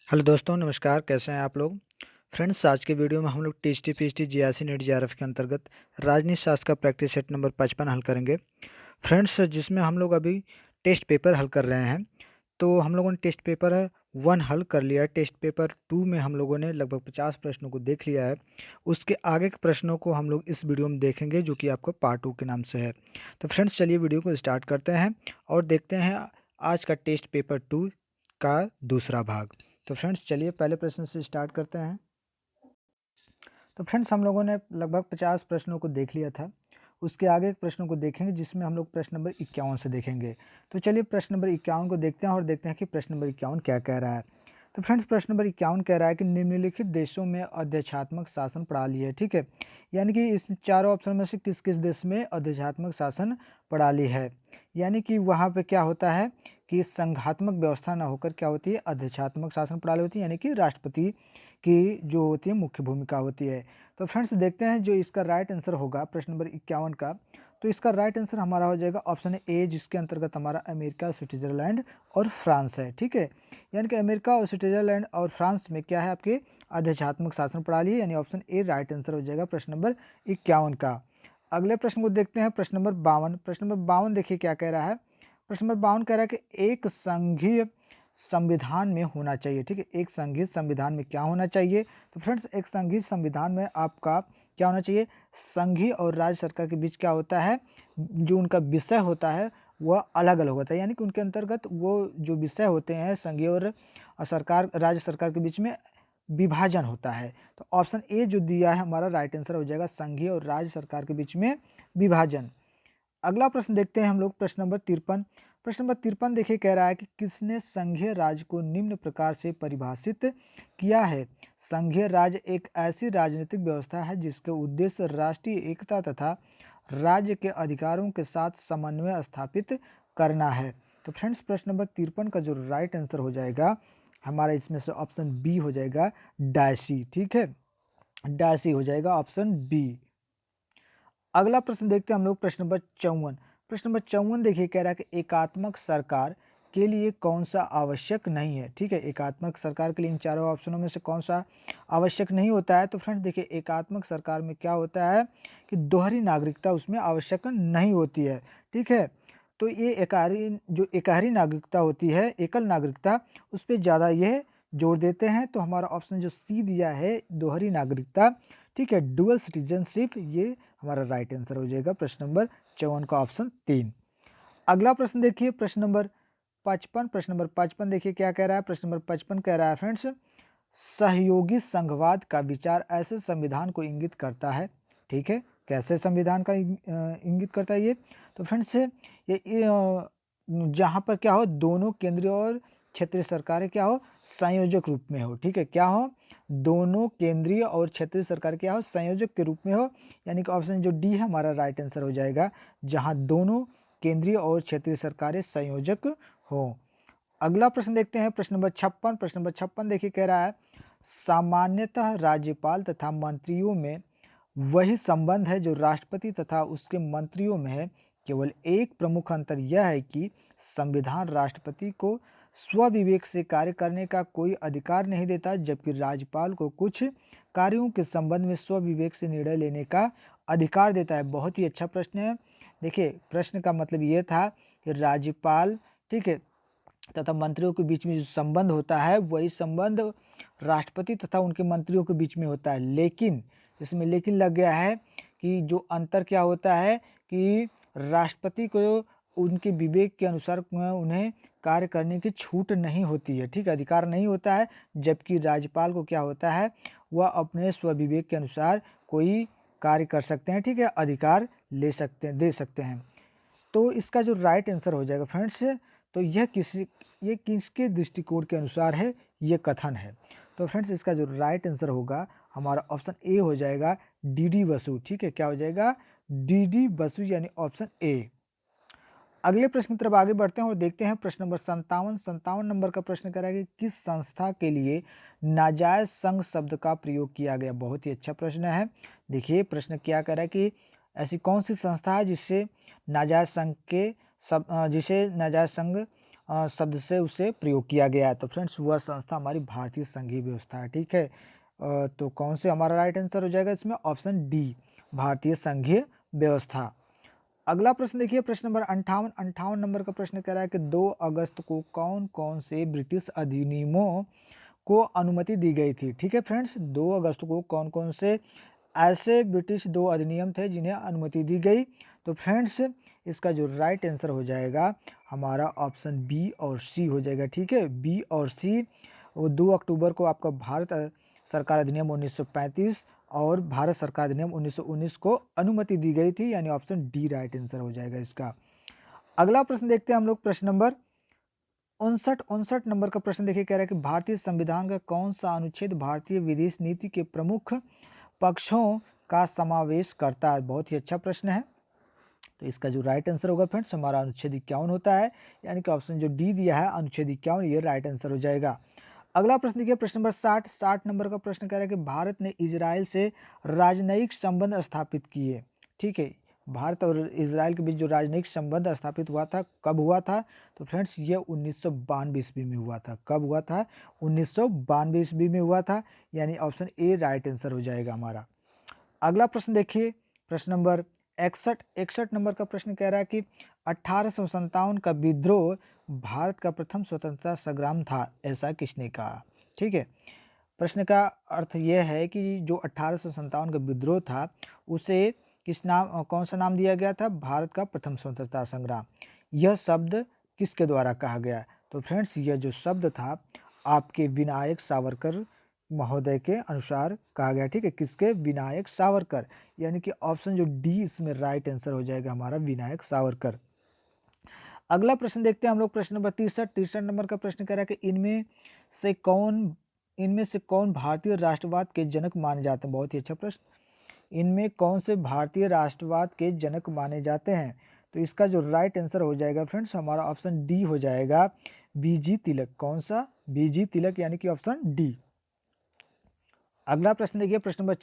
Hello दोस्तों, नमस्कार। कैसे हैं आप लोग? फ्रेंड्स, आज के वीडियो में हम लोग TST PST GRC NEET GRF के अंतर्गत राजनीति शास्त्र का प्रैक्टिस सेट नंबर 55 हल करेंगे। फ्रेंड्स, जिसमें हम लोग अभी टेस्ट पेपर हल कर रहे हैं। तो हम लोगों ने टेस्ट पेपर 1 हल कर लिया है। टेस्ट पेपर 2 में हम लोगों ने लगभग 50 प्रश्नों को देख लिया है। उसके आगे के प्रश्नों को हम लोग इस वीडियो में देखेंगे, जो कि आपको पार्ट 2 के नाम से है। तो फ्रेंड्स, चलिए वीडियो को स्टार्ट करते हैं और देखते हैं आज का टेस्ट पेपर 2 का दूसरा भाग। तो फ्रेंड्स, चलिए पहले प्रश्न से स्टार्ट करते हैं। तो फ्रेंड्स, हम लोगों ने लगभग 50 प्रश्नों को देख लिया था। उसके आगे के प्रश्नों को देखेंगे, जिसमें हम लोग प्रश्न नंबर 51 से देखेंगे। तो चलिए प्रश्न नंबर 51 को देखते हैं और देखते हैं कि प्रश्न नंबर 51 क्या कह रहा है। तो फ्रेंड्स, प्रश्न नंबर 51 कह रहा है कि निम्नलिखित देशों में अध्यक्षात्मक शासन प्रणाली है। ठीक है, यानी कि इस चारों ऑप्शन में से किस किस देश में अध्यक्षात्मक शासन प्रणाली है। यानी कि वहाँ पे क्या होता है कि संघात्मक व्यवस्था न होकर क्या होती है, अध्यक्षात्मक शासन प्रणाली होती है, यानी कि राष्ट्रपति की जो होती है मुख्य भूमिका होती है। तो फ्रेंड्स, देखते हैं जो इसका राइट आंसर होगा प्रश्न नंबर 51 का। तो इसका राइट आंसर हमारा हो जाएगा ऑप्शन ए, जिसके अंतर्गत हमारा अमेरिका, स्विट्जरलैंड और फ्रांस है। ठीक है, यानी कि अमेरिका और स्विट्जरलैंड और फ्रांस में क्या है, आपके अध्यक्षात्मक शासन प्रणाली है, यानी ऑप्शन ए राइट आंसर हो जाएगा प्रश्न नंबर 51 का। अगले प्रश्न को देखते हैं, प्रश्न नंबर 52। प्रश्न नंबर 52 देखिए क्या कह रहा है। प्रश्न नंबर 52 कह रहा है कि एक संघीय संविधान में होना चाहिए। ठीक है, एक संघीय संविधान में क्या होना चाहिए। तो फ्रेंड्स, एक संघीय संविधान में आपका क्या होना चाहिए, संघीय और राज्य सरकार के बीच क्या होता है, जो उनका विषय होता है वह अलग अलग होता है। यानी कि उनके अंतर्गत वो जो विषय होते हैं संघीय और सरकार, राज्य सरकार के बीच में विभाजन होता है। तो ऑप्शन ए जो दिया है हमारा राइट आंसर हो जाएगा, संघीय और राज्य सरकार के बीच में विभाजन। अगला प्रश्न देखते हैं हम लोग, प्रश्न नंबर 53। प्रश्न नंबर 53 देखिए कह रहा है कि किसने संघीय राज्य को निम्न प्रकार से परिभाषित किया है। संघीय राज्य एक ऐसी राजनीतिक व्यवस्था है जिसके उद्देश्य राष्ट्रीय एकता तथा राज्य के अधिकारों के साथ समन्वय स्थापित करना है। तो फ्रेंड्स, प्रश्न नंबर 53 का जो राइट आंसर हो जाएगा हमारा इसमें से ऑप्शन बी हो जाएगा, डैशी। ठीक है, डैशी हो जाएगा ऑप्शन बी। अगला प्रश्न देखते हैं हम लोग, प्रश्न नंबर 54। प्रश्न नंबर 54 देखिए कह रहा है कि एकात्मक सरकार के लिए कौन सा आवश्यक नहीं है। ठीक है, एकात्मक सरकार के लिए इन चारों ऑप्शनों में से कौन सा आवश्यक नहीं होता है। तो फ्रेंड्स देखिए, एकात्मक सरकार में क्या होता है कि दोहरी नागरिकता उसमें आवश्यक नहीं होती है। ठीक है, तो ये एकहरी नागरिकता होती है, एकल नागरिकता, उस पर ज़्यादा ये जोर देते हैं। तो हमारा ऑप्शन जो सी दिया है, दोहरी नागरिकता, ठीक है, डुअल सिटीजनशिप, ये हमारा राइट आंसर हो जाएगा प्रश्न नंबर 54 का ऑप्शन 3। अगला प्रश्न देखिए, प्रश्न नंबर 55। प्रश्न नंबर 55 देखिए क्या कह रहा है। प्रश्न नंबर 55 कह रहा है फ्रेंड्स, सहयोगी संघवाद का विचार ऐसे संविधान को इंगित करता है। ठीक है, कैसे संविधान का इंगित करता है ये। तो फ्रेंड्स, ये जहाँ पर क्या हो, दोनों केंद्रीय और क्षेत्रीय सरकारें क्या हो, संयोजक रूप में हो। ठीक है, क्या हो, दोनों केंद्रीय और क्षेत्रीय सरकार क्या हो, संयोजक के रूप में हो। यानी कि ऑप्शन जो डी है हमारा राइट आंसर हो जाएगा, जहाँ दोनों केंद्रीय और क्षेत्रीय सरकारें संयोजक हो। अगला प्रश्न देखते हैं, प्रश्न नंबर 56। प्रश्न नंबर 56 देखिए कह रहा है, सामान्यतः राज्यपाल तथा मंत्रियों में वही संबंध है जो राष्ट्रपति तथा उसके मंत्रियों में है। केवल एक प्रमुख अंतर यह है कि संविधान राष्ट्रपति को स्वविवेक से कार्य करने का कोई अधिकार नहीं देता, जबकि राज्यपाल को कुछ कार्यों के संबंध में स्वविवेक से निर्णय लेने का अधिकार देता है। बहुत ही अच्छा प्रश्न है। देखिए, प्रश्न का मतलब ये था कि राज्यपाल, ठीक है, तथा मंत्रियों के बीच में जो संबंध होता है वही संबंध राष्ट्रपति तथा उनके मंत्रियों के बीच में होता है। लेकिन इसमें लेकिन लग गया है कि जो अंतर क्या होता है कि राष्ट्रपति को उनके विवेक के अनुसार उन्हें कार्य करने की छूट नहीं होती है। ठीक, अधिकार नहीं होता है। जबकि राज्यपाल को क्या होता है, वह अपने स्वविवेक के अनुसार कोई कार्य कर सकते हैं। ठीक है, अधिकार ले सकते हैं, दे सकते हैं। तो इसका जो राइट आंसर हो जाएगा फ्रेंड्स, तो ये किसके दृष्टिकोण के अनुसार है, ये कथन है। तो फ्रेंड्स, इसका जो राइट आंसर होगा हमारा ऑप्शन ए हो जाएगा, डी बसु। ठीक है, क्या हो जाएगा, डी बसु, यानी ऑप्शन ए। अगले प्रश्न की तरफ आगे बढ़ते हैं और देखते हैं प्रश्न नंबर 57 नंबर का प्रश्न कह रहा है कि किस संस्था के लिए नाजायज संघ शब्द का प्रयोग किया गया। बहुत ही अच्छा प्रश्न है। देखिए, प्रश्न क्या कह रहा है कि ऐसी कौन सी संस्था है जिसे नाजायज संघ शब्द से उसे प्रयोग किया गया है। तो फ्रेंड्स वह संस्था हमारी भारतीय संघीय व्यवस्था है, ठीक है। तो कौन से हमारा राइट आंसर हो जाएगा इसमें? ऑप्शन डी, भारतीय संघीय व्यवस्था। अगला प्रश्न देखिए, प्रश्न नंबर 58 नंबर का प्रश्न कह रहा है कि 2 अगस्त को कौन कौन से ब्रिटिश अधिनियमों को अनुमति दी गई थी। ठीक है फ्रेंड्स, 2 अगस्त को कौन कौन से ऐसे ब्रिटिश 2 अधिनियम थे जिन्हें अनुमति दी गई। तो फ्रेंड्स इसका जो राइट आंसर हो जाएगा हमारा ऑप्शन बी और सी हो जाएगा, ठीक है। बी और सी, वो 2 अक्टूबर को आपका भारत सरकार अधिनियम 1935 और भारत सरकार अधिनियम 1919 को अनुमति दी गई थी, यानी ऑप्शन डी राइट आंसर हो जाएगा इसका। अगला प्रश्न देखते हैं हम लोग, प्रश्न नंबर 59 नंबर का प्रश्न देखिए, कह रहा है कि भारतीय संविधान का कौन सा अनुच्छेद भारतीय विदेश नीति के प्रमुख पक्षों का समावेश करता है। बहुत ही अच्छा प्रश्न है। तो इसका जो राइट आंसर होगा फ्रेंड्स हमारा अनुच्छेद 51 होता है, यानी कि ऑप्शन जो डी दिया है अनुच्छेद 51, ये राइट आंसर हो जाएगा। अगला प्रश्न देखिए, प्रश्न नंबर 60 नंबर का प्रश्न कह रहा है कि भारत ने इजराइल से राजनयिक संबंध स्थापित किए। ठीक है, भारत और इजराइल के बीच जो राजनयिक संबंध स्थापित हुआ था, कब हुआ था? तो फ्रेंड्स ये 1992 ईस्वी में हुआ था। कब हुआ था? 1992 ईस्वी में हुआ था, यानी ऑप्शन ए राइट आंसर हो जाएगा हमारा। अगला प्रश्न देखिए, प्रश्न नंबर 61 नंबर का प्रश्न कह रहा है कि 1857 का विद्रोह भारत का प्रथम स्वतंत्रता संग्राम था, ऐसा किसने कहा। ठीक है, प्रश्न का अर्थ यह है कि जो 1857 का विद्रोह था उसे किस नाम, कौन सा नाम दिया गया था? भारत का प्रथम स्वतंत्रता संग्राम। यह शब्द किसके द्वारा कहा गया? तो फ्रेंड्स यह जो शब्द था आपके विनायक सावरकर महोदय के अनुसार कहा गया। ठीक है, किसके? विनायक सावरकर, यानी कि ऑप्शन जो डी इसमें राइट आंसर हो जाएगा हमारा, विनायक सावरकर। अगला प्रश्न देखते हैं हम लोग, प्रश्न नंबर 63 नंबर का प्रश्न कह रहा है कि इनमें से कौन भारतीय राष्ट्रवाद के जनक माने जाते हैं। बहुत ही अच्छा प्रश्न। इनमें कौन से भारतीय राष्ट्रवाद के जनक माने जाते हैं? तो इसका जो राइट आंसर हो जाएगा फ्रेंड्स हमारा ऑप्शन डी हो जाएगा, बीजी तिलक। कौन सा? बीजी तिलक, यानी कि ऑप्शन डी। अगला प्रश्न देखिए, प्रश्न नंबर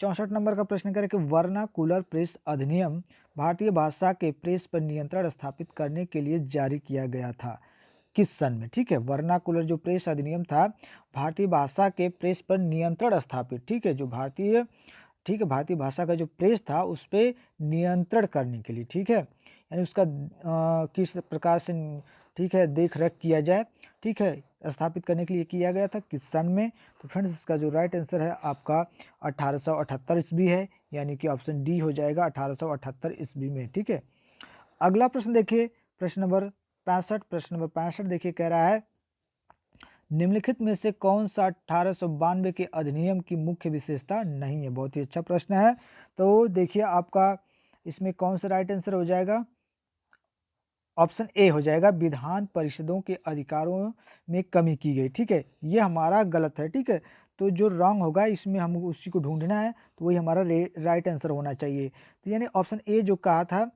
64 नंबर का प्रश्न करें कि वर्नाकुलर प्रेस अधिनियम भारतीय भाषा के प्रेस पर नियंत्रण स्थापित करने के लिए जारी किया गया था, किस सन में? ठीक है, वर्नाकुलर जो प्रेस अधिनियम था भारतीय भाषा के प्रेस पर नियंत्रण स्थापित, ठीक है, जो भारतीय भाषा का जो प्रेस था उस पर नियंत्रण करने के लिए, ठीक है, यानी उसका किस प्रकार से, ठीक है, देख रेख किया जाए, ठीक है, स्थापित करने के लिए किया गया था, किस सन में? तो फ्रेंड्स इसका जो राइट आंसर है आपका 1878 ईस्वी है, यानी कि ऑप्शन डी हो जाएगा 1878 ईस्वी में। ठीक है, अगला प्रश्न देखिए, प्रश्न नंबर 65 देखिए, कह रहा है निम्नलिखित में से कौन सा 1892 के अधिनियम की मुख्य विशेषता नहीं है। बहुत ही अच्छा प्रश्न है। तो देखिए आपका इसमें कौन सा राइट आंसर हो जाएगा? ऑप्शन ए हो जाएगा, विधान परिषदों के अधिकारों में कमी की गई। ठीक है, ये हमारा गलत है। ठीक है, तो जो रॉन्ग होगा इसमें हम उसी को ढूंढना है, तो वही हमारा राइट आंसर होना चाहिए। तो यानी ऑप्शन ए जो कहा था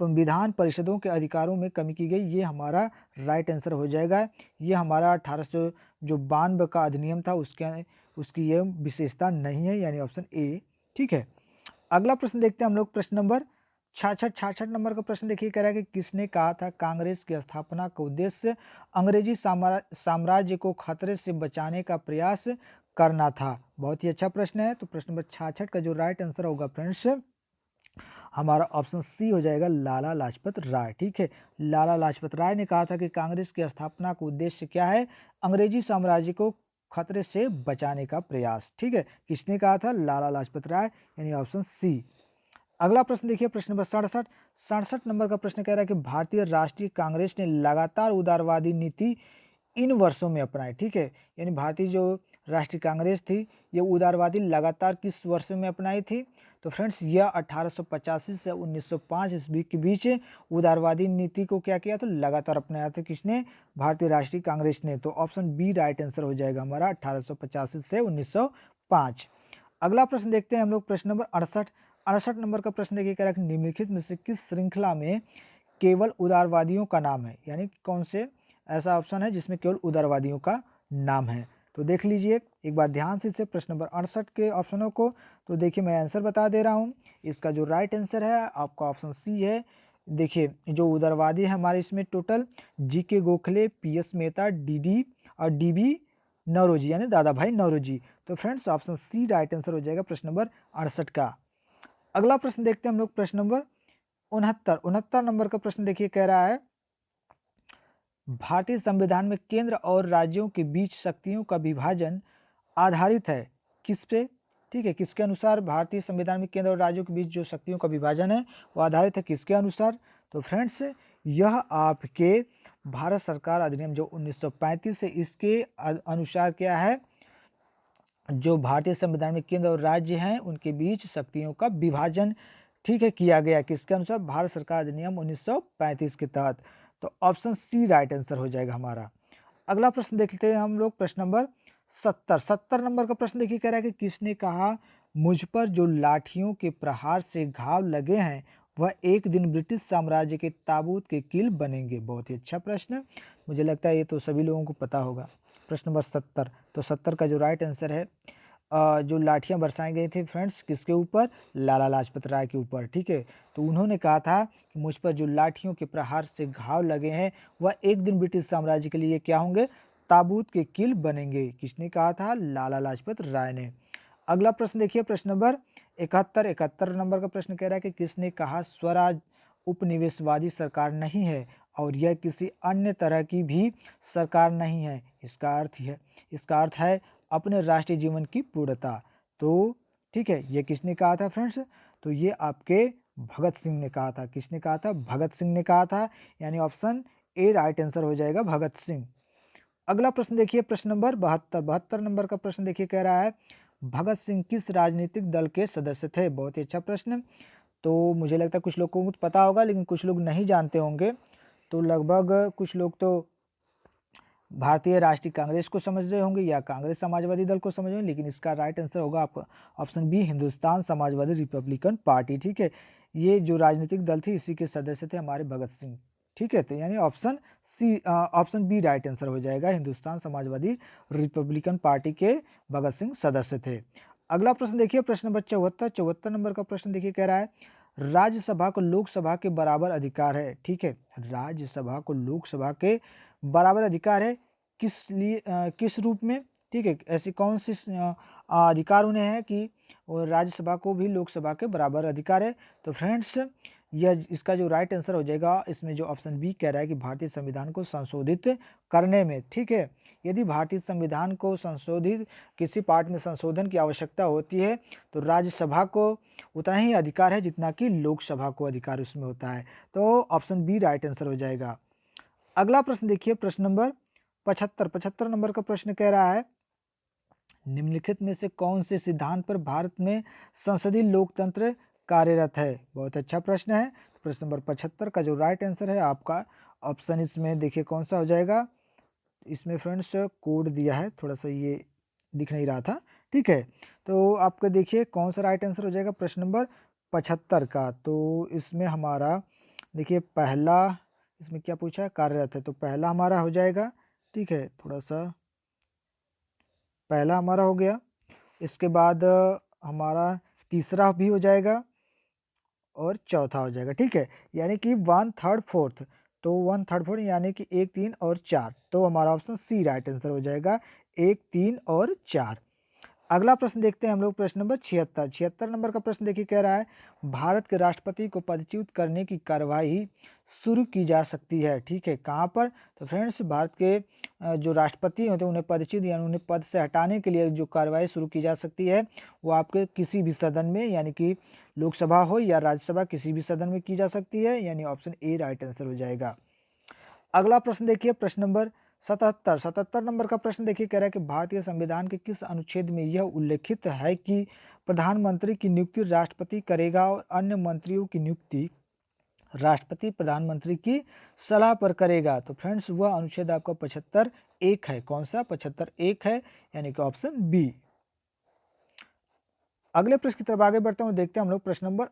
विधान परिषदों के अधिकारों में कमी की गई, ये हमारा राइट आंसर हो जाएगा। ये हमारा 1892 का अधिनियम था उसकी ये विशेषता नहीं है, यानी ऑप्शन ए। ठीक है, अगला प्रश्न देखते हैं हम लोग, प्रश्न नंबर 66 नंबर का प्रश्न देखिए, कह रहा है कि किसने कहा था कांग्रेस की स्थापना का उद्देश्य अंग्रेजी साम्राज्य को खतरे से बचाने का प्रयास करना था। बहुत ही अच्छा प्रश्न है। तो प्रश्न नंबर 66 का जो राइट आंसर होगा फ्रेंड्स हमारा ऑप्शन सी हो जाएगा, लाला लाजपत राय। ठीक है, लाला लाजपत राय ने कहा था कि कांग्रेस की स्थापना का उद्देश्य क्या है? अंग्रेजी साम्राज्य को खतरे से बचाने का प्रयास। ठीक है, किसने कहा था? लाला लाजपत राय, यानी ऑप्शन सी। अगला प्रश्न देखिए, प्रश्न नंबर 67 नंबर का प्रश्न कह रहा है कि भारतीय राष्ट्रीय कांग्रेस ने लगातार उदारवादी नीति इन वर्षों में अपनाई। ठीक है, यानी भारतीय जो राष्ट्रीय कांग्रेस थी ये उदारवादी लगातार किस वर्षों में अपनाई थी? तो फ्रेंड्स यह 1885 से 1905 ईस्वी के बीच उदारवादी नीति को क्या किया? तो लगातार अपनाया था। किसने? भारतीय राष्ट्रीय कांग्रेस ने। तो ऑप्शन बी राइट आंसर हो जाएगा हमारा, 1885 से 1905। अगला प्रश्न देखते हैं हम लोग, प्रश्न नंबर 68 नंबर का प्रश्न देखिए, कह रहा है कि निम्नलिखित में से किस श्रृंखला में केवल उदारवादियों का नाम है, यानी कौन से ऐसा ऑप्शन है जिसमें केवल उदारवादियों का नाम है? तो देख लीजिए एक बार ध्यान से प्रश्न नंबर 68 के ऑप्शनों को। तो देखिए मैं आंसर बता दे रहा हूँ, इसका जो राइट आंसर है आपका ऑप्शन सी है, देखिए जो उदारवादी है हमारे इसमें total GK Gokhale, PS Mehta, DD और डीबी नौरोजी यानी दादा भाई नौरोजी। तो friends option C right answer हो जाएगा प्रश्न नंबर 68 का। अगला प्रश्न देखते हैं हम लोग प्रश्न नंबर 69 नंबर का प्रश्न देखिए कह रहा है भारतीय संविधान में केंद्र और राज्यों के बीच शक्तियों का विभाजन आधारित है किस पे? ठीक है, किसके अनुसार भारतीय संविधान में केंद्र और राज्यों के बीच जो शक्तियों का विभाजन है वो आधारित है किसके अनुसार? तो फ्रेंड्स यह आपके भारत सरकार अधिनियम जो 1935 है इसके अनुसार क्या है, जो भारतीय संविधान में केंद्र और राज्य हैं उनके बीच शक्तियों का विभाजन, ठीक है, किया गया किसके अनुसार? भारत सरकार अधिनियम 1935 के तहत। तो ऑप्शन सी राइट आंसर हो जाएगा हमारा। अगला प्रश्न देखते हैं हम लोग प्रश्न नंबर 70 नंबर का प्रश्न देखिए कह रहा है कि किसने कहा मुझ पर जो लाठियों के प्रहार से घाव लगे हैं वह एक दिन ब्रिटिश साम्राज्य के ताबूत के किल बनेंगे। बहुत ही अच्छा प्रश्न, मुझे लगता है ये तो सभी लोगों को पता होगा। प्रश्न नंबर 70, तो 70 का जो राइट आंसर है जो लाठियां बरसाई गई थी फ्रेंड्स किसके ऊपर? लाला लाजपत राय के ऊपर। ठीक है, तो उन्होंने कहा था कि मुझ पर जो लाठियों के प्रहार से घाव लगे हैं वह एक दिन ब्रिटिश साम्राज्य के लिए क्या होंगे? ताबूत के किल बनेंगे। किसने कहा था? लाला लाजपत राय ने। अगला प्रश्न देखिए प्रश्न नंबर 71 नंबर का प्रश्न कह रहा है कि किसने कहा स्वराज उपनिवेशवादी सरकार नहीं है और यह किसी अन्य तरह की भी सरकार नहीं है। इसका अर्थ है अपने राष्ट्रीय जीवन की पूर्णता। तो ठीक है, ये किसने कहा था फ्रेंड्स? तो ये आपके भगत सिंह ने कहा था। किसने कहा था? भगत सिंह ने कहा था, यानी ऑप्शन ए राइट आंसर हो जाएगा भगत सिंह। अगला प्रश्न देखिए प्रश्न नंबर 72 नंबर का प्रश्न देखिए कह रहा है भगत सिंह किस राजनीतिक दल के सदस्य थे? बहुत ही अच्छा प्रश्न। तो मुझे लगता है कुछ लोगों को पता होगा लेकिन कुछ लोग नहीं जानते होंगे। तो लगभग कुछ लोग तो भारतीय राष्ट्रीय कांग्रेस को समझ रहे होंगे या कांग्रेस समाजवादी दल को समझ रहे होंगे, लेकिन इसका राइट आंसर होगा आपका option B Hindustan Samajwadi republican party. ठीक है, ये जो राजनीतिक दल थी इसी के सदस्य थे हमारे भगत सिंह। ठीक है, तो यानी ऑप्शन बी राइट आंसर हो जाएगा, हिंदुस्तान समाजवादी रिपब्लिकन पार्टी के भगत सिंह सदस्य थे। अगला प्रश्न देखिए प्रश्न नंबर 74 नंबर का प्रश्न देखिए कह रहा है राज्यसभा को लोकसभा के बराबर अधिकार है। ठीक है, राज्यसभा को लोकसभा के बराबर अधिकार है किस रूप में? ठीक है, ऐसी कौन सी अधिकार उन्हें है कि राज्यसभा को भी लोकसभा के बराबर अधिकार है? तो फ्रेंड्स यह इसका जो राइट आंसर हो जाएगा इसमें जो ऑप्शन बी कह रहा है कि भारतीय संविधान को संशोधित करने में। ठीक है, यदि भारतीय संविधान को संशोधित किसी पार्ट में संशोधन की आवश्यकता होती है तो राज्यसभा को उतना ही अधिकार है जितना कि लोकसभा को अधिकार उसमें होता है। तो ऑप्शन बी राइट आंसर हो जाएगा। अगला प्रश्न देखिए प्रश्न नंबर 75 नंबर का प्रश्न कह रहा है निम्नलिखित में से कौन से सिद्धांत पर भारत में संसदीय लोकतंत्र कार्यरत है? बहुत अच्छा प्रश्न है। प्रश्न नंबर 75 का जो राइट आंसर है आपका ऑप्शन इसमें देखिए कौन सा हो जाएगा। इसमें फ्रेंड्स कोड दिया है, थोड़ा सा ये दिख नहीं रहा था। ठीक है, तो आपका देखिए कौन सा राइट आंसर हो जाएगा प्रश्न नंबर 75 का। तो इसमें हमारा देखिए पहला इसमें क्या पूछा है? कार्यरत है, तो पहला हमारा हो जाएगा। ठीक है, थोड़ा सा पहला हमारा हो गया। इसके बाद हमारा तीसरा भी हो जाएगा और चौथा हो जाएगा। ठीक है, यानी कि 1/3 4th, तो 1/3 4 यानी कि 1 3 और 4। तो हमारा ऑप्शन सी राइट आंसर हो जाएगा 1 3 और 4। अगला प्रश्न देखते हैं हम लोग प्रश्न नंबर 76 नंबर का प्रश्न देखिए कह रहा है भारत के राष्ट्रपति को पदच्युत करने की कार्यवाही शुरू की जा सकती है। ठीक है, कहाँ पर? तो फ्रेंड्स भारत के जो राष्ट्रपति होते हैं उन्हें पदच्युत यानी उन्हें पद से हटाने के लिए जो कार्यवाही शुरू की जा सकती है वो आपके किसी भी सदन में यानी कि लोकसभा हो या राज्यसभा किसी भी सदन में की जा सकती है, यानी ऑप्शन ए राइट आंसर हो जाएगा। अगला प्रश्न देखिए प्रश्न नंबर 77 नंबर का प्रश्न देखिए कह रहा है कि भारतीय संविधान के किस अनुच्छेद में यह उल्लेखित है कि प्रधानमंत्री की नियुक्ति राष्ट्रपति करेगा और अन्य मंत्रियों की नियुक्ति राष्ट्रपति प्रधानमंत्री की सलाह पर करेगा? तो फ्रेंड्स वह अनुच्छेद आपका 75(1) है। कौन सा? 75(1) है, यानी कि ऑप्शन बी। अगले प्रश्न की तरफ आगे बढ़ते हैं, देखते हैं हम लोग प्रश्न नंबर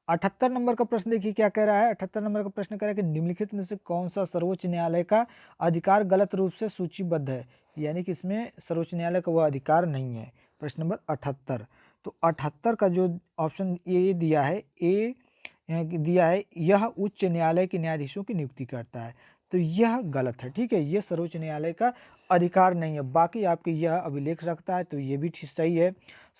78 नंबर का प्रश्न देखिए क्या कह रहा है। 78 नंबर का प्रश्न कह रहा है कि निम्नलिखित में से कौन सा सर्वोच्च न्यायालय का अधिकार गलत रूप से सूचीबद्ध है? यानी कि इसमें सर्वोच्च न्यायालय का वह अधिकार नहीं है। प्रश्न नंबर 78, तो 78 का जो ऑप्शन ए दिया है ए दिया है, यह उच्च न्यायालय के न्यायाधीशों की नियुक्ति करता है। तो यह गलत है, ठीक है, ये सर्वोच्च न्यायालय का अधिकार नहीं है। बाकी आपके यह अभिलेख रखता है, तो ये भी ठीक सही है।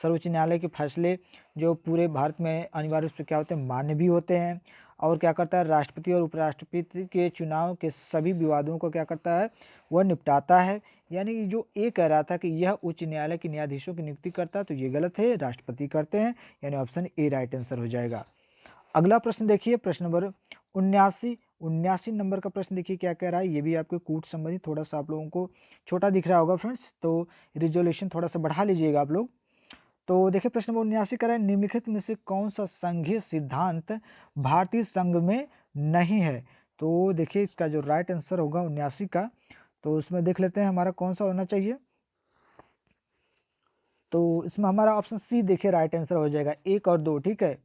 सर्वोच्च न्यायालय के फैसले जो पूरे भारत में अनिवार्य रूप से क्या होते हैं, मान्य भी होते हैं। और क्या करता है, राष्ट्रपति और उपराष्ट्रपति के चुनाव के सभी विवादों को क्या करता है, वह निपटाता है। यानी कि जो ए कह रहा था कि यह उच्च न्यायालय के न्यायाधीशों की नियुक्ति करता है, तो ये गलत है, राष्ट्रपति करते हैं। यानी ऑप्शन ए राइट आंसर हो जाएगा। अगला प्रश्न देखिए, प्रश्न नंबर 79 नंबर का प्रश्न देखिए क्या कह रहा है। ये भी आपके कूट संबंधी, थोड़ा सा आप लोगों को छोटा दिख रहा होगा फ्रेंड्स, तो रिजोल्यूशन थोड़ा सा बढ़ा लीजिएगा आप लोग। तो देखिए प्रश्न नंबर 79 कह रहा है, निम्नलिखित में से कौन सा संघीय सिद्धांत भारतीय संघ में नहीं है। तो देखिए इसका जो राइट आंसर होगा 79 का, तो उसमें देख लेते हैं हमारा कौन सा होना चाहिए। तो इसमें हमारा ऑप्शन सी देखिए राइट आंसर हो जाएगा, 1 और 2, ठीक है।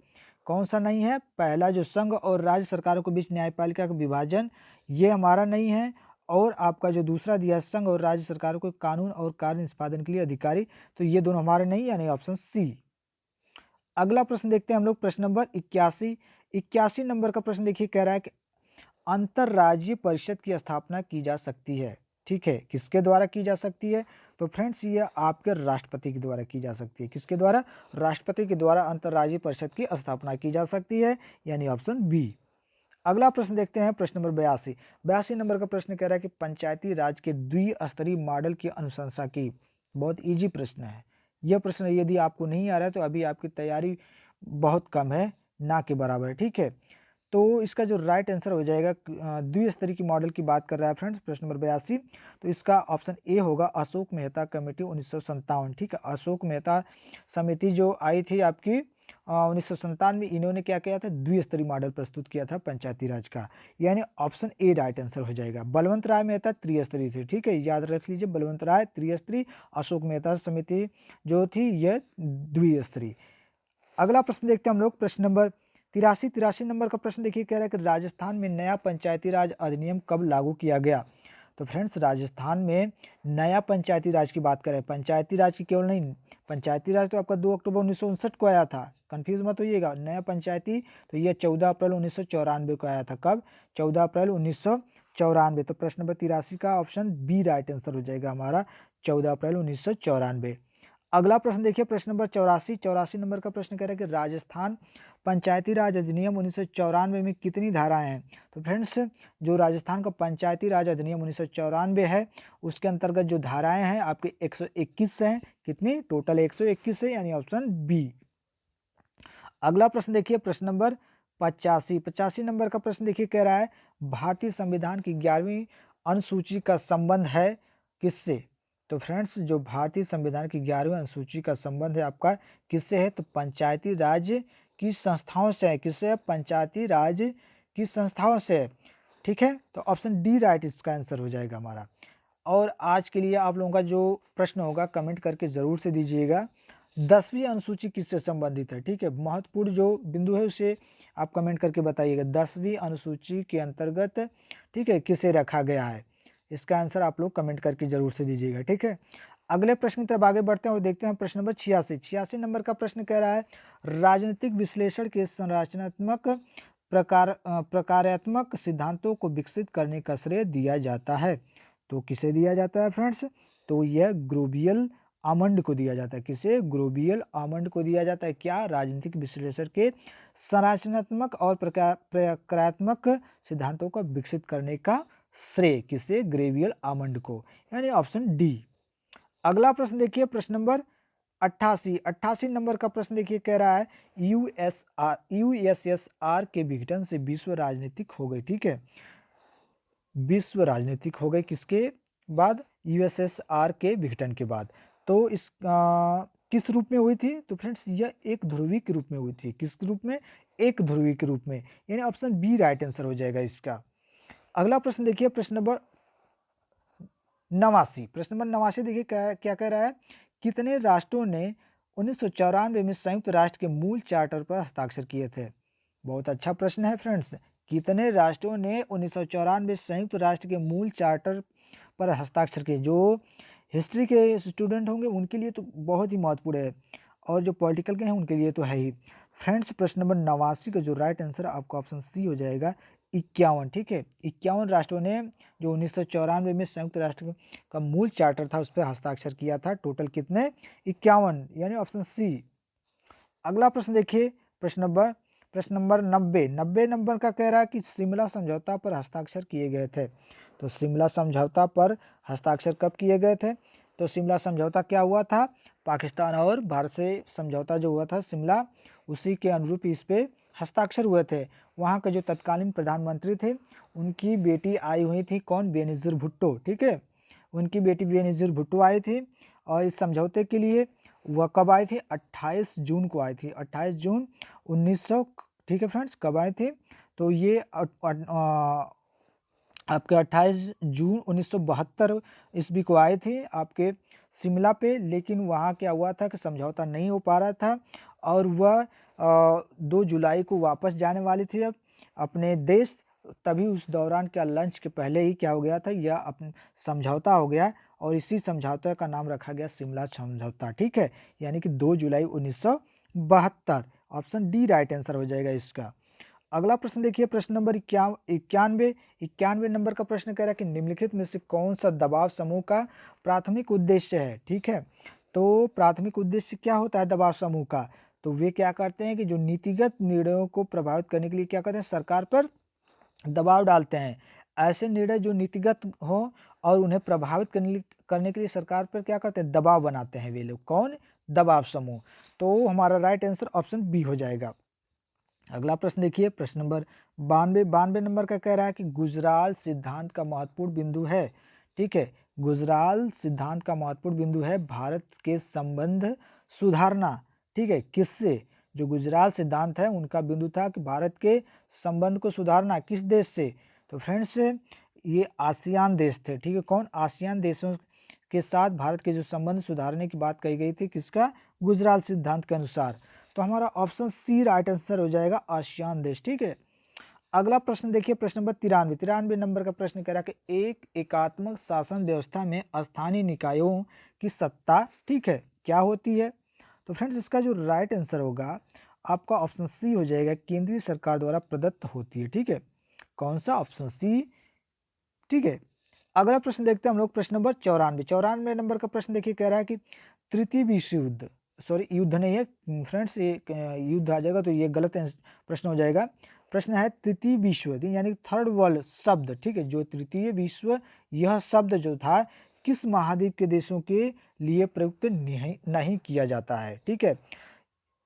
कौन सा नहीं है, पहला जो संघ और राज्य सरकारों के बीच न्यायपालिका का विभाजन, ये हमारा नहीं है। और आपका जो दूसरा दिया है, संघ और राज्य सरकारों को कानून और कार्य निष्पादन के लिए अधिकारी, तो ये दोनों हमारे नहीं, यानी ऑप्शन सी। अगला प्रश्न देखते हैं हम लोग, प्रश्न नंबर 81 नंबर का प्रश्न देखिए कह रहा है कि अंतर्राज्यीय परिषद की स्थापना की जा सकती है, ठीक है, किसके द्वारा की जा सकती है। तो फ्रेंड्स ये आपके राष्ट्रपति के द्वारा की जा सकती है। किसके द्वारा, राष्ट्रपति के द्वारा अंतर्राज्यीय परिषद की स्थापना की जा सकती है, यानी ऑप्शन बी। अगला प्रश्न देखते हैं, प्रश्न नंबर 82 नंबर का प्रश्न कह रहा है कि पंचायती राज के द्विस्तरीय मॉडल की अनुशंसा की। बहुत इजी प्रश्न है यह प्रश्न, यदि आपको नहीं आ रहा है तो अभी आपकी तैयारी बहुत कम है, ना के बराबर है, ठीक है। तो इसका जो राइट आंसर हो जाएगा, द्विस्तरीय की मॉडल की बात कर रहा है फ्रेंड्स, प्रश्न नंबर 82, तो इसका ऑप्शन ए होगा, अशोक मेहता कमेटी 1957, ठीक है। अशोक मेहता समिति जो आई थी आपकी 1957 में, इन्होंने क्या किया था, द्विस्तरीय मॉडल प्रस्तुत किया था पंचायती राज का, यानी ऑप्शन ए राइट आंसर हो जाएगा। बलवंत राय मेहता त्रिस्तरीय थे, ठीक है, याद रख लीजिए, बलवंत राय त्रिस्तरीय, अशोक मेहता समिति जो थी यह द्विस्तरीय। अगला प्रश्न देखते हैं हम लोग, प्रश्न नंबर 83 नंबर का प्रश्न देखिए कह रहा है कि राजस्थान में नया पंचायती राज अधिनियम कब लागू किया गया। तो फ्रेंड्स राजस्थान में नया पंचायती राज की बात करें, पंचायती राज की केवल नहीं, पंचायती राज तो आपका 2 अक्टूबर 1959 को आया था, कंफ्यूज मत होइएगा। नया पंचायती तो ये 14 अप्रैल 1994 को आया था। कब, 14 अप्रैल 1994। तो प्रश्न नंबर 83 का ऑप्शन बी राइट आंसर हो जाएगा हमारा, 14 अप्रैल 1994। अगला प्रश्न देखिए, प्रश्न नंबर 84 नंबर का प्रश्न कह रहा है कि राजस्थान पंचायती राज अधिनियम 1994 में कितनी धाराएं हैं। तो फ्रेंड्स जो राजस्थान का पंचायती राज अधिनियम 1994 है, उसके अंतर्गत जो धाराएं हैं आपके 121 हैं, कितनी टोटल 121 है, यानी ऑप्शन बी। अगला प्रश्न देखिए, प्रश्न नंबर 85 नंबर का प्रश्न देखिए कह रहा है, भारतीय संविधान की 11वीं अनुसूची का संबंध है किससे। तो फ्रेंड्स जो भारतीय संविधान की 11वीं अनुसूची का संबंध है आपका किससे है, तो पंचायती राज की संस्थाओं से है। किससे है, पंचायती राज की संस्थाओं से है, ठीक है। तो ऑप्शन डी राइट इसका आंसर हो जाएगा हमारा। और आज के लिए आप लोगों का जो प्रश्न होगा कमेंट करके ज़रूर से दीजिएगा, 10वीं अनुसूची किससे संबंधित है, ठीक है। महत्वपूर्ण जो बिंदु है उसे आप कमेंट करके बताइएगा, 10वीं अनुसूची के अंतर्गत, ठीक है, किसे रखा गया है। इसका आंसर आप लोग कमेंट करके जरूर से दीजिएगा, ठीक है। अगले प्रश्न की तरफ आगे बढ़ते हैं और देखते हैं प्रश्न नंबर 86 नंबर का प्रश्न कह रहा है, राजनीतिक विश्लेषण के संरचनात्मक प्रकार्यात्मक सिद्धांतों को विकसित करने का श्रेय दिया जाता है। तो किसे दिया जाता है फ्रेंड्स, तो यह ग्रोबियल आमंड को दिया जाता है। किसे, ग्रोबियल आमंड को दिया जाता है। क्या, राजनीतिक विश्लेषण के संरचनात्मक और प्रकारात्मक सिद्धांतों को विकसित करने का श्रेय किसे, ग्रेवियल आमंड को, यानी ऑप्शन डी। अगला प्रश्न देखिए, प्रश्न नंबर 88 नंबर का प्रश्न देखिए कह रहा है, यूएसएसआर के विघटन से विश्व राजनीतिक हो गई, ठीक है। विश्व राजनीतिक हो गई किसके बाद, यूएसएसआर के विघटन के बाद। तो इस किस रूप में हुई थी, तो फ्रेंड्स यह एक ध्रुवी के रूप में हुई थी। किस रूप में, एक ध्रुवी के रूप में, यानी ऑप्शन बी राइट आंसर हो जाएगा इसका। अगला प्रश्न देखिए, प्रश्न नंबर 89 देखिए क्या कह रहा है, कितने राष्ट्रों ने 1994 में संयुक्त राष्ट्र के मूल चार्टर पर हस्ताक्षर किए थे। बहुत अच्छा प्रश्न है फ्रेंड्स, कितने राष्ट्रों ने 1994 में संयुक्त राष्ट्र के मूल चार्टर पर हस्ताक्षर किए। जो हिस्ट्री के स्टूडेंट होंगे उनके लिए तो बहुत ही महत्वपूर्ण है, और जो पॉलिटिकल के हैं उनके लिए तो है ही। फ्रेंड्स प्रश्न नंबर 89 का जो राइट आंसर आपका ऑप्शन सी हो जाएगा 51। ठीक है, 51 राष्ट्रों ने जो 1994 में संयुक्त राष्ट्र का मूल चार्टर था उस पर हस्ताक्षर किया था। टोटल कितने? 51, यानी ऑप्शन सी। अगला प्रश्न देखिए, प्रश्न नंबर 90 नंबर का कह रहा है कि शिमला समझौता पर हस्ताक्षर किए गए थे। तो शिमला समझौता पर हस्ताक्षर कब किए गए थे? तो शिमला समझौता क्या हुआ था? पाकिस्तान और भारत से समझौता जो हुआ था शिमला, उसी के अनुरूप इस पे हस्ताक्षर हुए थे। वहाँ के जो तत्कालीन प्रधानमंत्री थे उनकी बेटी आई हुई थी, कौन? बेनज़ीर भुट्टो। ठीक है, उनकी बेटी बेनज़ीर भुट्टो आई थी और इस समझौते के लिए वह कब आई थी? 28 जून को आई थी, 28 जून 1900। ठीक है फ्रेंड्स, कब आई थी? तो ये आपके 28 जून 1972 ईस्वी को आई थी आपके शिमला पे। लेकिन वहाँ क्या हुआ था कि समझौता नहीं हो पा रहा था और वह 2 जुलाई को वापस जाने वाली थी अब अपने देश। तभी उस दौरान क्या लंच के पहले ही क्या हो गया था, यह अपना समझौता हो गया और इसी समझौते का नाम रखा गया शिमला समझौता। ठीक है, यानी कि 2 जुलाई 1972। ऑप्शन डी राइट आंसर हो जाएगा इसका। अगला प्रश्न देखिए, प्रश्न नंबर 91 नंबर का प्रश्न कह रहा है कि निम्नलिखित में से कौन सा दबाव समूह का प्राथमिक उद्देश्य है? ठीक है, तो प्राथमिक उद्देश्य क्या होता है दबाव समूह का? तो वे क्या करते हैं कि जो नीतिगत निर्णयों को प्रभावित करने के लिए क्या करते हैं, सरकार पर दबाव डालते हैं। ऐसे निर्णय जो नीतिगत हो और उन्हें प्रभावित करने के लिए सरकार पर क्या करते हैं, दबाव बनाते हैं वे लोग। कौन? दबाव समूह। तो हमारा राइट आंसर ऑप्शन बी हो जाएगा। अगला प्रश्न देखिए, प्रश्न नंबर 92 नंबर का कह रहा है कि गुजराल सिद्धांत का महत्वपूर्ण बिंदु है। ठीक है, गुजराल सिद्धांत का महत्वपूर्ण बिंदु है भारत के संबंध सुधारना। ठीक है, किससे? जो गुजराल सिद्धांत है उनका बिंदु था कि भारत के संबंध को सुधारना। किस देश से? तो फ्रेंड्स ये आसियान देश थे। ठीक है, कौन? आसियान देशों के साथ भारत के जो संबंध सुधारने की बात कही गई थी, किसका? गुजराल सिद्धांत के अनुसार। तो हमारा ऑप्शन सी राइट आंसर हो जाएगा, आसियान देश। ठीक है, अगला प्रश्न देखिए, प्रश्न नंबर 93 नंबर का प्रश्न कह रहा है कि एक एकात्मक शासन व्यवस्था में स्थानीय निकायों की सत्ता, ठीक है, क्या होती है? तो फ्रेंड्स इसका जो राइट आंसर होगा आपका ऑप्शन सी हो जाएगा, केंद्रीय सरकार द्वारा प्रदत्त होती है। ठीक है, कौन सा? Option C. ठीक है, अगला प्रश्न देखते हैं हम लोग, प्रश्न नंबर 94 नंबर का प्रश्न देखिए, कह रहा है कि तृतीय विश्व युद्ध, सॉरी युद्ध नहीं है फ्रेंड्स, ये युद्ध आ जाएगा तो ये गलत प्रश्न हो जाएगा। प्रश्न है तृतीय विश्व युद्ध यानी थर्ड वर्ल्ड शब्द। ठीक है, जो तृतीय विश्व यह शब्द जो था किस महाद्वीप के देशों के लिए प्रयुक्त नहीं किया जाता है? ठीक है,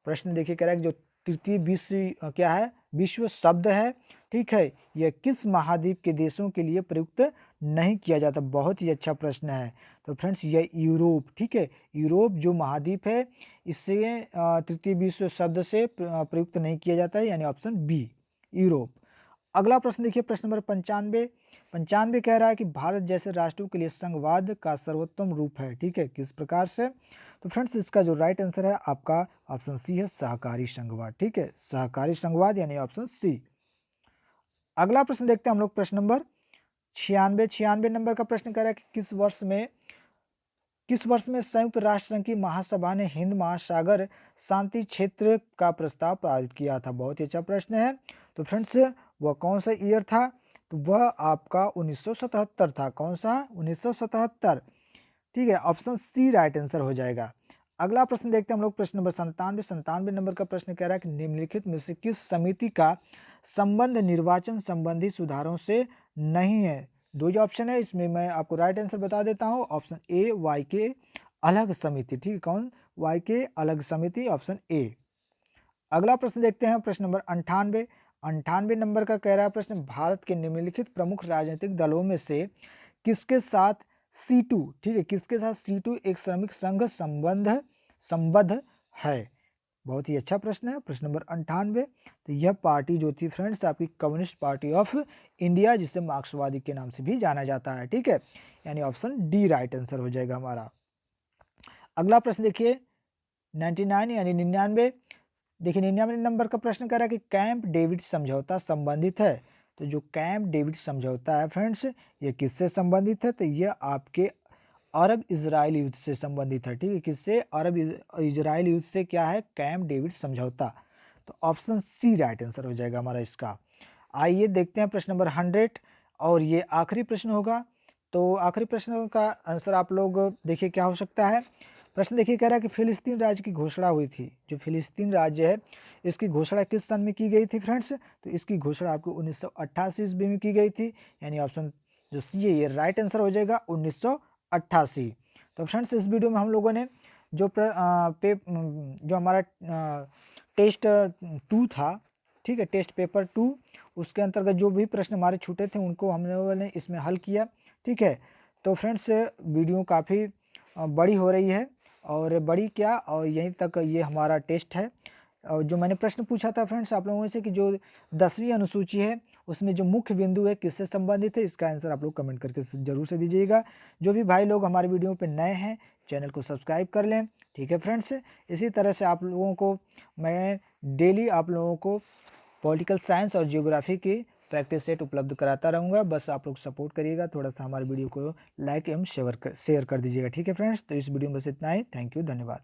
प्रश्न देखिए कह रहा है कि जो तृतीय विश्व क्या है, विश्व शब्द है, ठीक है, यह किस महाद्वीप के देशों के लिए प्रयुक्त नहीं किया जाता? बहुत ही अच्छा प्रश्न है। तो फ्रेंड्स यह यूरोप। ठीक है, यूरोप जो महाद्वीप है इससे तृतीय विश्व शब्द से प्रयुक्त नहीं किया जाता है, यानी ऑप्शन बी यूरोप। अगला प्रश्न देखिए, प्रश्न नंबर 95 कह रहा है कि भारत जैसे राष्ट्रों के लिए संघवाद का सर्वोत्तम रूप है। ठीक है, किस प्रकार से? तो फ्रेंड्स इसका जो राइट आंसर है आपका ऑप्शन सी है, सहकारी संघवाद। ठीक है, सहकारी संघवाद यानी ऑप्शन सी। अगला प्रश्न देखते हैं हम लोग, प्रश्न नंबर 96 नंबर का प्रश्न कह रहा है कि किस वर्ष में संयुक्त राष्ट्र संघ की महासभा ने हिंद महासागर शांति क्षेत्र का प्रस्ताव पारित किया था? बहुत ही अच्छा प्रश्न है। तो फ्रेंड्स वह कौन सा ईयर था? तो वह आपका 1977 था। कौन सा? 1977। ठीक है, ऑप्शन सी राइट आंसर हो जाएगा। अगला प्रश्न देखते हैं हम लोग, प्रश्न नंबर 97 नंबर का प्रश्न कह रहा है कि निम्नलिखित में से किस समिति का संबंध निर्वाचन संबंधी सुधारों से नहीं है? दो ही ऑप्शन है इसमें, मैं आपको राइट आंसर बता देता हूँ। ऑप्शन ए वाई के अलग समिति। ठीक है, कौन? वाई के अलग समिति, ऑप्शन ए। अगला प्रश्न देखते हैं, प्रश्न नंबर 98 नंबर का कह रहा है प्रश्न, भारत के निम्नलिखित प्रमुख राजनीतिक दलों में से किसके साथ C2, ठीक है, किसके साथ C2 एक श्रमिक संघ संबद्ध है? बहुत ही अच्छा प्रश्न है, प्रश्न नंबर 98। तो यह पार्टी जो थी फ्रेंड्स आपकी कम्युनिस्ट पार्टी ऑफ इंडिया, जिसे मार्क्सवादी के नाम से भी जाना जाता है। ठीक है, यानी ऑप्शन डी राइट आंसर हो जाएगा हमारा। अगला प्रश्न देखिए, 99 यानी 99। देखिए 99 नंबर का प्रश्न कर रहा है कि कैंप डेविड समझौता संबंधित है। तो जो कैंप डेविड समझौता है फ्रेंड्स, ये किससे संबंधित है? तो ये आपके अरब इजराइल युद्ध से संबंधित है। ठीक है, किससे? अरब इजराइल युद्ध से क्या है? कैंप डेविड समझौता। तो ऑप्शन सी राइट आंसर हो जाएगा हमारा इसका। आइए देखते हैं प्रश्न नंबर 100 और ये आखिरी प्रश्न होगा। तो आखिरी प्रश्न का आंसर आप लोग देखिए क्या हो सकता है। प्रश्न देखिए कह रहा है कि फिलिस्तीन राज्य की घोषणा हुई थी। जो फिलिस्तीन राज्य है इसकी घोषणा किस सन में की गई थी फ्रेंड्स? तो इसकी घोषणा आपको 1988 ईस्वी में की गई थी, यानी ऑप्शन जो सी है ये राइट आंसर हो जाएगा 1988। तो फ्रेंड्स इस वीडियो में हम लोगों ने जो जो हमारा टेस्ट 2 था, ठीक है, टेस्ट पेपर 2, उसके अंतर्गत जो भी प्रश्न हमारे छूटे थे उनको हम लोगों ने इसमें हल किया, ठीक है। तो फ्रेंड्स वीडियो काफ़ी बड़ी हो रही है और बड़ी क्या और यहीं तक ये हमारा टेस्ट है। और जो मैंने प्रश्न पूछा था फ्रेंड्स आप लोगों से कि जो 10वीं अनुसूची है उसमें जो मुख्य बिंदु है किससे संबंधित है, इसका आंसर आप लोग कमेंट करके ज़रूर से दीजिएगा। जो भी भाई लोग हमारे वीडियो पे नए हैं चैनल को सब्सक्राइब कर लें, ठीक है फ्रेंड्स। इसी तरह से आप लोगों को मैं डेली आप लोगों को पॉलिटिकल साइंस और जियोग्राफी की प्रैक्टिस सेट उपलब्ध कराता रहूँगा। बस आप लोग सपोर्ट करिएगा, थोड़ा सा हमारे वीडियो को लाइक एवं शेयर कर दीजिएगा, ठीक है फ्रेंड्स। तो इस वीडियो में बस इतना ही। थैंक यू, धन्यवाद।